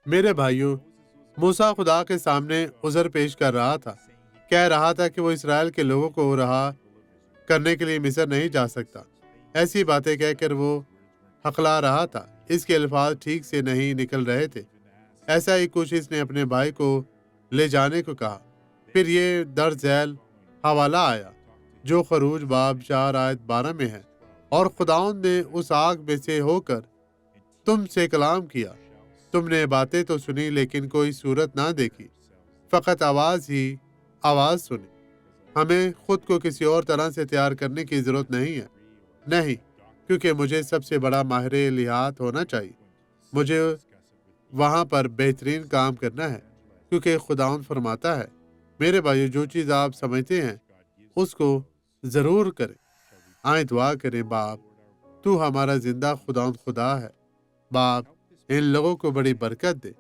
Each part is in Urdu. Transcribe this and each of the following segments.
میرے بھائیوں، موسیٰ خدا کے سامنے عذر پیش کر رہا تھا، کہہ رہا تھا کہ وہ اسرائیل کے لوگوں کو رہا کرنے کے لیے مصر نہیں جا سکتا۔ ایسی باتیں کہہ کر وہ ہقلا رہا تھا، اس کے الفاظ ٹھیک سے نہیں نکل رہے تھے۔ ایسا ہی کچھ اس نے اپنے بھائی کو لے جانے کو کہا۔ پھر یہ درج ذیل حوالہ آیا جو خروج باب 4 آیت 12 میں ہے، اور خداوند نے اس آگ میں سے ہو کر تم سے کلام کیا، تم نے باتیں تو سنی لیکن کوئی صورت نہ دیکھی، فقط آواز ہی آواز سنی۔ ہمیں خود کو کسی اور طرح سے تیار کرنے کی ضرورت نہیں ہے، نہیں، کیونکہ مجھے سب سے بڑا ماہر لغات ہونا چاہیے۔ مجھے وہاں پر بہترین کام کرنا ہے، کیونکہ خداوند فرماتا ہے، میرے بھائیو، جو چیز آپ سمجھتے ہیں اس کو ضرور کریں۔ آئیں دعا کریں۔ باپ، تو ہمارا زندہ خداوند خدا ہے۔ باپ، ان لوگوں کو بڑی برکت دے،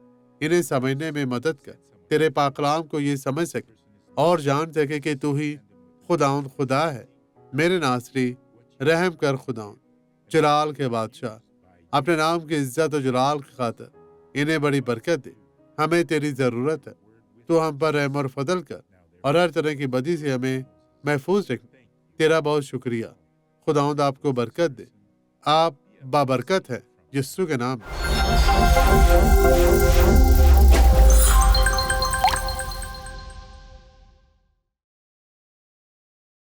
انہیں سمجھنے میں مدد کر، تیرے پاک کلام کو یہ سمجھ سکے اور جان سکے کہ تو ہی خداوند خدا ہے۔ میرے ناصری، رحم کر خداوند، جلال کے بادشاہ، اپنے نام کی عزت و جلال کی خاطر انہیں بڑی برکت دے۔ ہمیں تیری ضرورت ہے، تو ہم پر رحم اور فضل کر اور ہر طرح کی بدی سے ہمیں محفوظ رکھ۔ تیرا بہت شکریہ۔ خداوند آپ کو برکت دے۔ آپ بابرکت ہے، یسوع کے نام میں۔